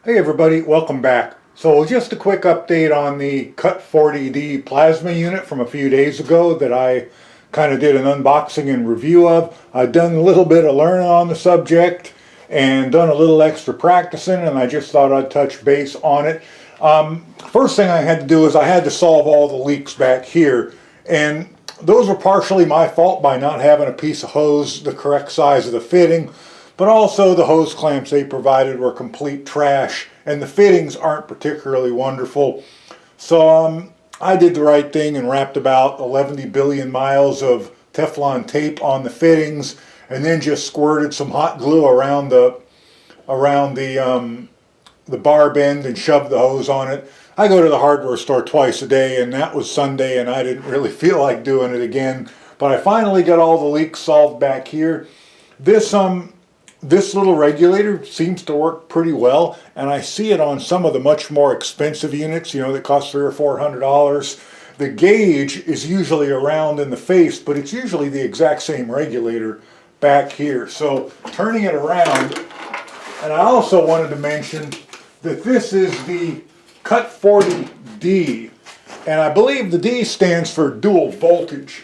Hey everybody, welcome back. So just a quick update on the Cut 40D plasma unit from a few days ago that I kind of did an unboxing and review of. I've done a little bit of learning on the subject and done a little extra practicing, and I just thought I'd touch base on it. First thing I had to do is I had to solve all the leaks back here, and those were partially my fault by not having a piece of hose the correct size of the fitting. But also the hose clamps they provided were complete trash, and the fittings aren't particularly wonderful. So I did the right thing and wrapped about 11 billion miles of Teflon tape on the fittings, and then just squirted some hot glue around the bar bend and shoved the hose on it. I go to the hardware store twice a day, and that was Sunday, and I didn't really feel like doing it again. But I finally got all the leaks solved back here. This little regulator seems to work pretty well, and I see it on some of the much more expensive units, that cost $300 or $400. The gauge is usually around in the face, but it's usually the exact same regulator back here. So turning it around, and I also wanted to mention that this is the Cut 40D, and I believe the D stands for dual voltage,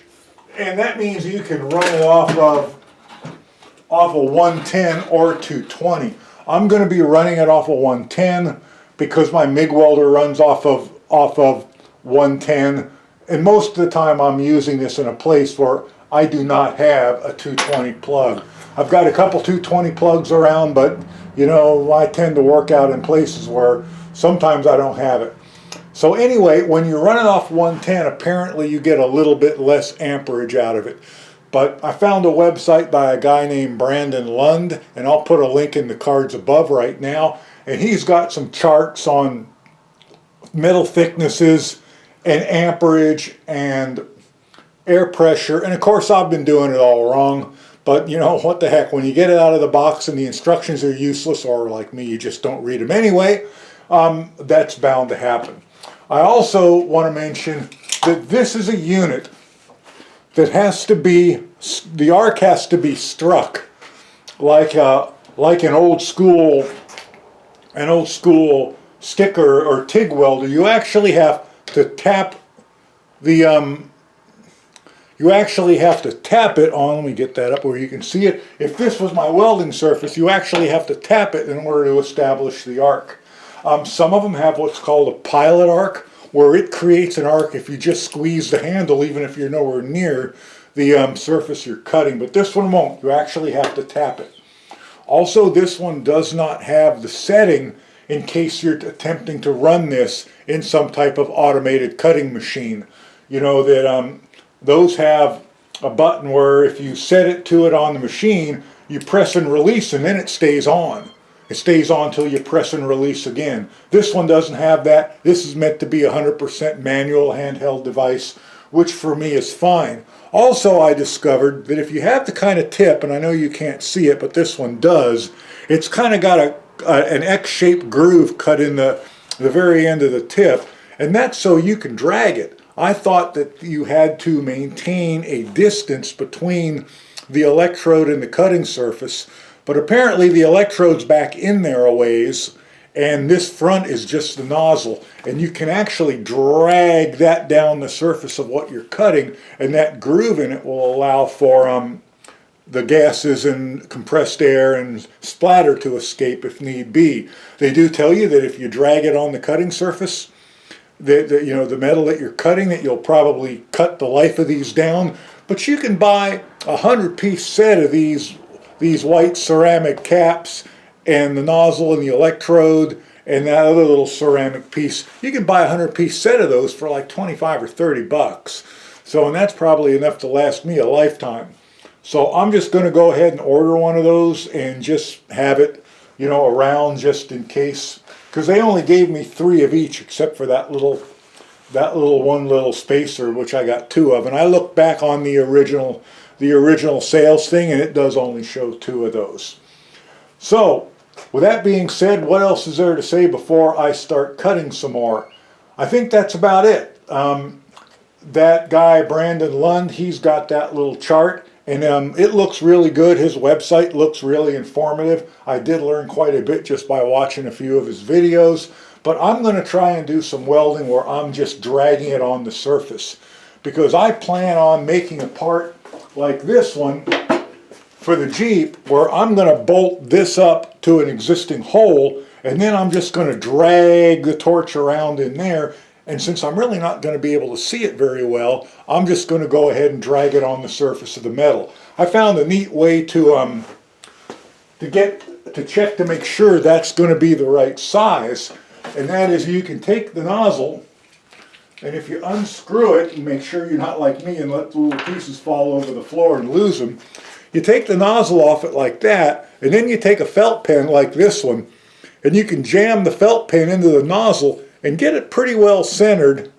and that means you can run it off of 110 or 220. I'm going to be running it off of 110 because my MIG welder runs off of 110, and most of the time I'm using this in a place where I do not have a 220 plug. I've got a couple 220 plugs around, but I tend to work out in places where sometimes I don't have it. So anyway, when you run it off 110, apparently you get a little bit less amperage out of it. But I found a website by a guy named Brandon Lund, and I'll put a link in the cards above right now. And he's got some charts on metal thicknesses and amperage and air pressure. And of course, I've been doing it all wrong. But what the heck, when you get it out of the box and the instructions are useless, or like me, you just don't read them anyway, that's bound to happen. I also want to mention that this is a unit that the arc has to be struck like an old school sticker or TIG welder. You actually have to tap it on. Let me get that up where you can see it. If this was my welding surface, you actually have to tap it in order to establish the arc. Some of them have what's called a pilot arc, where it creates an arc if you just squeeze the handle, even if you're nowhere near the surface you're cutting. But this one won't. You actually have to tap it. Also, this one does not have the setting in case you're attempting to run this in some type of automated cutting machine. Those have a button where if you set it to it on the machine, you press and release, and then it stays on. It stays on until you press and release again. This one doesn't have that. This is meant to be a 100% manual handheld device, which for me is fine. Also, I discovered that if you have the kind of tip, and I know you can't see it, but this one does, it's kind of got an X-shaped groove cut in the very end of the tip, and that's so you can drag it. I thought that you had to maintain a distance between the electrode and the cutting surface, but apparently the electrode's back in there a ways, and this front is just the nozzle, and you can actually drag that down the surface of what you're cutting, and that groove in it will allow for the gases and compressed air and splatter to escape if need be. They do tell you that if you drag it on the cutting surface, the metal that you're cutting, that you'll probably cut the life of these down. But you can buy a 100-piece set of these white ceramic caps and the nozzle and the electrode and that other little ceramic piece. You can buy a 100-piece set of those for like 25 or 30 bucks. So, and that's probably enough to last me a lifetime. So I'm just going to go ahead and order one of those and just have it, around just in case. Because they only gave me 3 of each, except for that little one little spacer, which I got 2 of. And I looked back on the original sales thing, and it does only show 2 of those. So, with that being said, what else is there to say before I start cutting some more? I think that's about it. That guy, Brandon Lund, he's got that little chart, And it looks really good. His website looks really informative. I did learn quite a bit just by watching a few of his videos. But I'm going to try and do some welding where I'm just dragging it on the surface. Because I plan on making a part like this one for the Jeep, where I'm going to bolt this up to an existing hole, and then I'm just going to drag the torch around in there. And since I'm really not going to be able to see it very well, I'm just going to go ahead and drag it on the surface of the metal. I found a neat way to check to make sure that's going to be the right size, and that is you can take the nozzle, and if you unscrew it and make sure you're not like me and let the little pieces fall over the floor and lose them, you take the nozzle off it like that, and then you take a felt pen like this one, and you can jam the felt pen into the nozzle and get it pretty well centered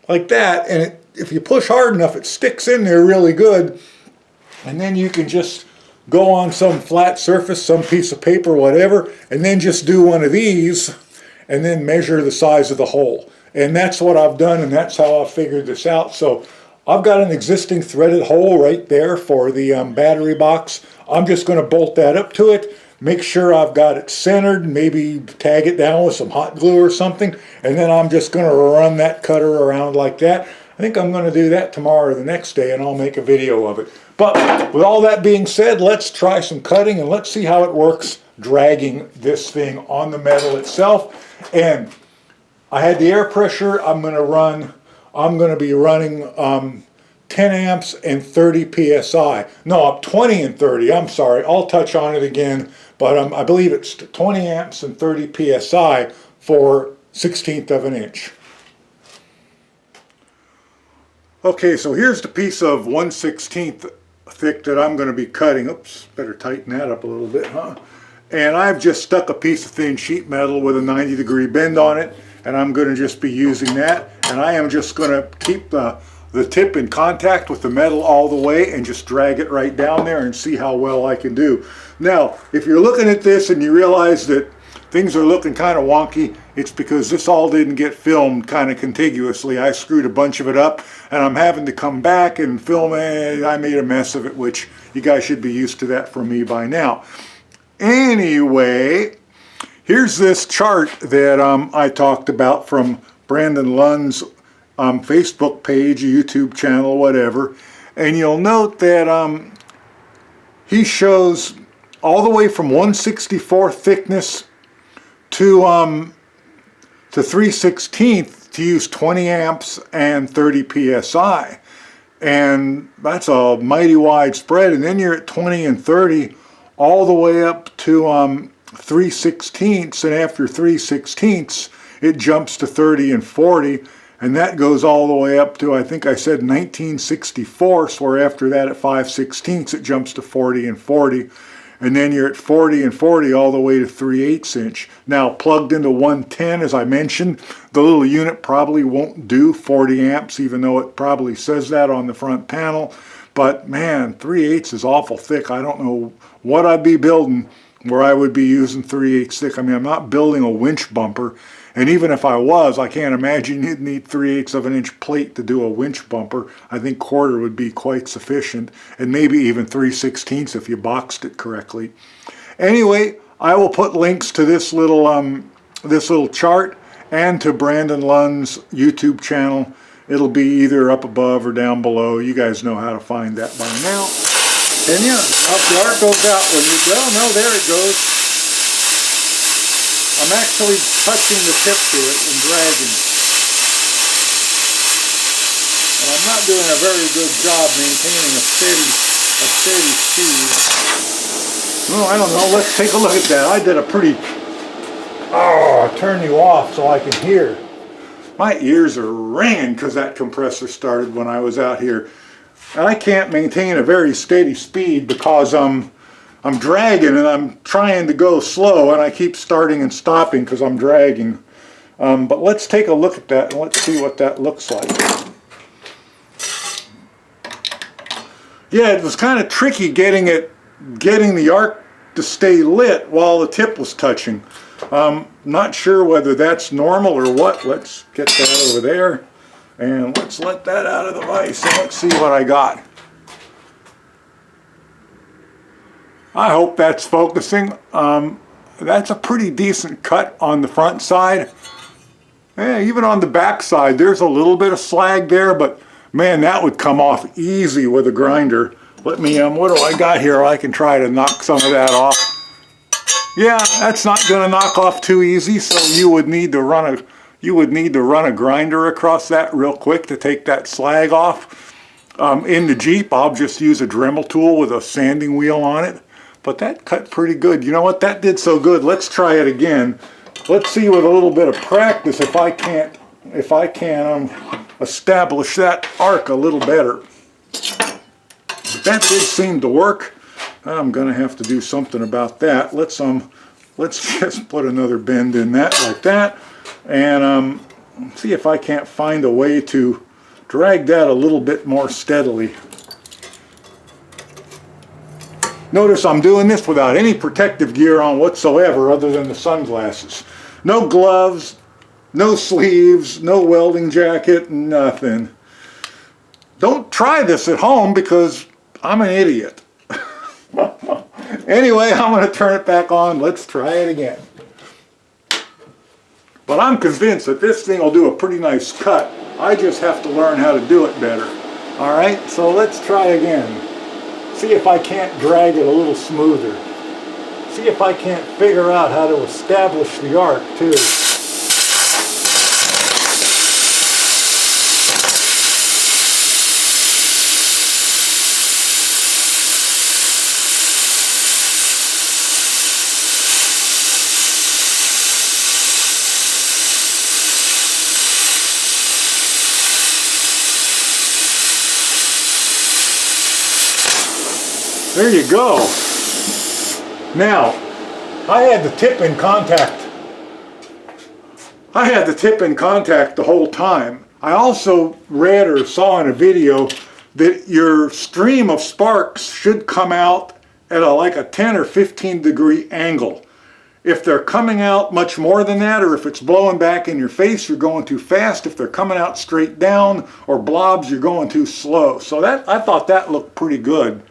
like that. And if you push hard enough, it sticks in there really good. And then you can just go on some flat surface, some piece of paper, whatever, and then just do one of these and then measure the size of the hole. And that's what I've done, and that's how I figured this out. So I've got an existing threaded hole right there for the battery box. I'm just going to bolt that up to it, make sure I've got it centered, maybe tag it down with some hot glue or something, and then I'm just going to run that cutter around like that. I think I'm going to do that tomorrow or the next day, and I'll make a video of it. But with all that being said, let's try some cutting and let's see how it works dragging this thing on the metal itself. And I had the air pressure. I'm going to be running 10 amps and 30 psi. No, 20 and 30. I'm sorry. I'll touch on it again, but I believe it's 20 amps and 30 psi for 1/16 of an inch. Okay, so here's the piece of 1/16 thick that I'm going to be cutting. Oops, better tighten that up a little bit, huh? And I've just stuck a piece of thin sheet metal with a 90-degree bend on it, and I'm going to just be using that. And I am just going to keep the tip in contact with the metal all the way and just drag it right down there and see how well I can do. Now, if you're looking at this and you realize that things are looking kind of wonky, it's because this all didn't get filmed kind of contiguously. I screwed a bunch of it up, and I'm having to come back and film it. I made a mess of it, which you guys should be used to that from me by now. Anyway, here's this chart that I talked about from Brandon Lund's Facebook page, YouTube channel, whatever. And you'll note that he shows all the way from 1/64 thickness to 3/16 to use 20 amps and 30 psi. And that's a mighty wide spread. And then you're at 20 and 30 all the way up to 3/16, and after 3/16 it jumps to 30 and 40, and that goes all the way up to, I think I said 19/64, where after that at 5/16 it jumps to 40 and 40, and then you're at 40 and 40 all the way to 3/8 inch. Now, plugged into 110, as I mentioned, the little unit probably won't do 40 amps, even though it probably says that on the front panel. But man, 3/8 is awful thick. I don't know what I'd be building where I would be using 3/8 thick. I mean, I'm not building a winch bumper, and even if I was, I can't imagine you'd need 3/8 of an inch plate to do a winch bumper. I think quarter would be quite sufficient, and maybe even 3/16 if you boxed it correctly. Anyway, I will put links to this little chart and to Brandon Lund's YouTube channel. It'll be either up above or down below. You guys know how to find that by now. And yeah, the arc goes out when you go. No, there it goes. I'm actually touching the tip to it and dragging. And I'm not doing a very good job maintaining a steady speed. Well, I don't know. Let's take a look at that. I did a pretty... Oh, I'll turn you off so I can hear. My ears are ringing because that compressor started when I was out here. And I can't maintain a very steady speed because I'm dragging and I'm trying to go slow, and I keep starting and stopping because I'm dragging. But let's take a look at that and let's see what that looks like. Yeah, it was kind of tricky getting the arc to stay lit while the tip was touching. Not sure whether that's normal or what. Let's get that over there, and let's let that out of the vise, and let's see what I got. I hope that's focusing. That's a pretty decent cut on the front side. Yeah, even on the back side, there's a little bit of slag there, but man, that would come off easy with a grinder. Let me, what do I got here? I can try to knock some of that off. Yeah, that's not going to knock off too easy, so you would need to run a grinder across that real quick to take that slag off. In the Jeep, I'll just use a Dremel tool with a sanding wheel on it. But that cut pretty good. You know what? That did so good. Let's try it again. Let's see with a little bit of practice if I can establish that arc a little better. But that did seem to work. I'm going to have to do something about that. Let's just put another bend in that like that, and see if I can't find a way to drag that a little bit more steadily. Notice I'm doing this without any protective gear on whatsoever other than the sunglasses. No gloves, no sleeves, no welding jacket, nothing. Don't try this at home because I'm an idiot. Anyway, I'm going to turn it back on. Let's try it again. But I'm convinced that this thing will do a pretty nice cut. I just have to learn how to do it better. All right, so let's try again. See if I can't drag it a little smoother. See if I can't figure out how to establish the arc too. There you go. Now, I had the tip in contact. The whole time. I also read or saw in a video that your stream of sparks should come out at like a 10 or 15 degree angle. If they're coming out much more than that, or if it's blowing back in your face, you're going too fast. If they're coming out straight down or blobs, you're going too slow. So I thought that looked pretty good.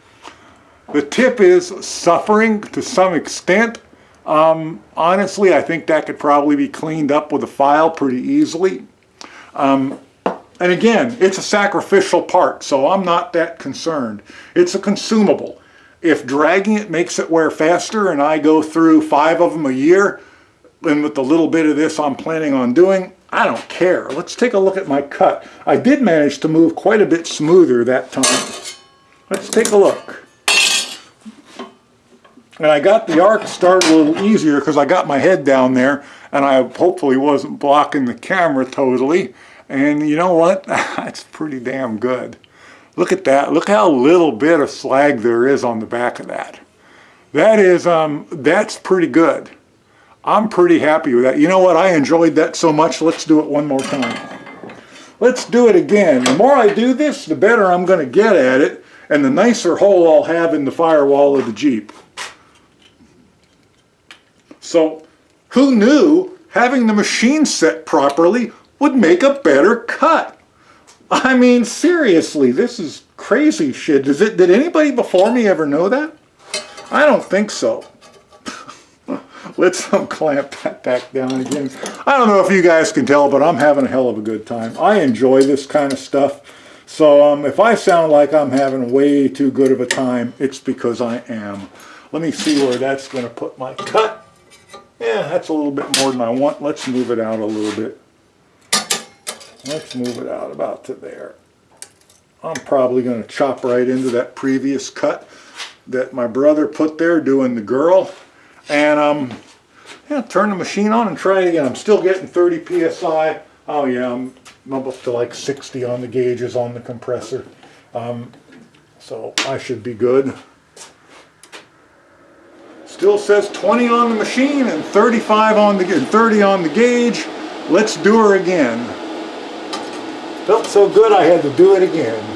The tip is suffering to some extent. Honestly, I think that could probably be cleaned up with a file pretty easily. And again, it's a sacrificial part, so I'm not that concerned. It's a consumable. If dragging it makes it wear faster and I go through 5 of them a year, and with the little bit of this I'm planning on doing, I don't care. Let's take a look at my cut. I did manage to move quite a bit smoother that time. Let's take a look. And I got the arc started a little easier because I got my head down there and I hopefully wasn't blocking the camera totally. And you know what? That's pretty damn good. Look at that. Look how little bit of slag there is on the back of that. That's pretty good. I'm pretty happy with that. You know what? I enjoyed that so much. Let's do it one more time. Let's do it again. The more I do this, the better I'm going to get at it and the nicer hole I'll have in the firewall of the Jeep. So, who knew having the machine set properly would make a better cut? I mean, seriously, this is crazy shit. Did anybody before me ever know that? I don't think so. Let's clamp that back down again. I don't know if you guys can tell, but I'm having a hell of a good time. I enjoy this kind of stuff. So if I sound like I'm having way too good of a time, it's because I am. Let me see where that's going to put my cut. Yeah, that's a little bit more than I want. Let's move it out a little bit. Let's move it out about to there. I'm probably going to chop right into that previous cut that my brother put there doing the girl. And yeah, turn the machine on and try it again. I'm still getting 30 psi. Oh yeah, I'm up to like 60 on the gauges on the compressor. So I should be good. Still says 20 on the machine and 35 on the 30 on the gauge. Let's do her again. Felt so good I had to do it again.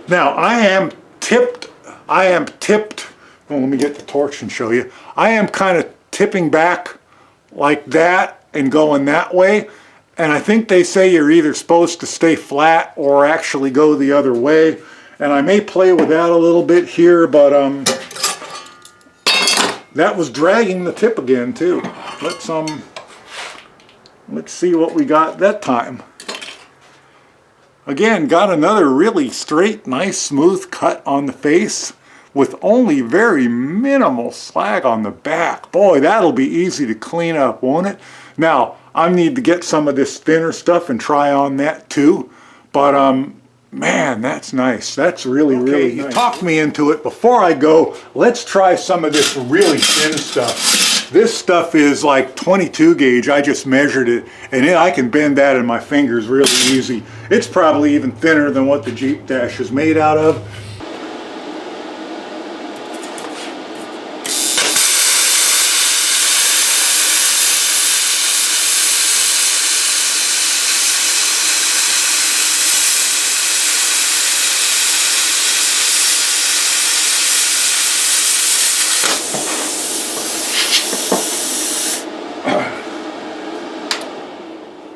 Now I am tipped, well, let me get the torch and show you. I am kind of tipping back like that and going that way. And I think they say you're either supposed to stay flat or actually go the other way. And I may play with that a little bit here, but that was dragging the tip again too. Let's see what we got that time. Again, got another really straight, nice, smooth cut on the face with only very minimal slag on the back. Boy, that'll be easy to clean up, won't it? Now, I need to get some of this thinner stuff and try on that too. But man, that's nice. That's really nice. You talked me into it. Before I go, let's try some of this really thin stuff. This stuff is like 22 gauge. I just measured it, and I can bend that in my fingers really easy. It's probably even thinner than what the Jeep dash is made out of.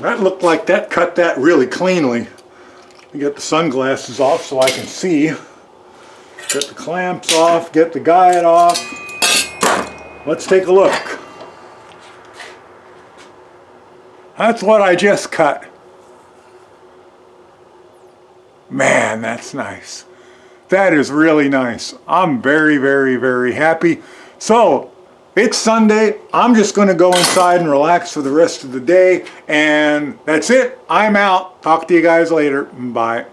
That looked like that cut that really cleanly. Get the sunglasses off so I can see. Get the clamps off, get the guide off. Let's take a look. That's what I just cut. Man, that's nice. That is really nice. I'm very, very, very happy. So, it's Sunday. I'm just going to go inside and relax for the rest of the day. And that's it. I'm out. Talk to you guys later. Bye.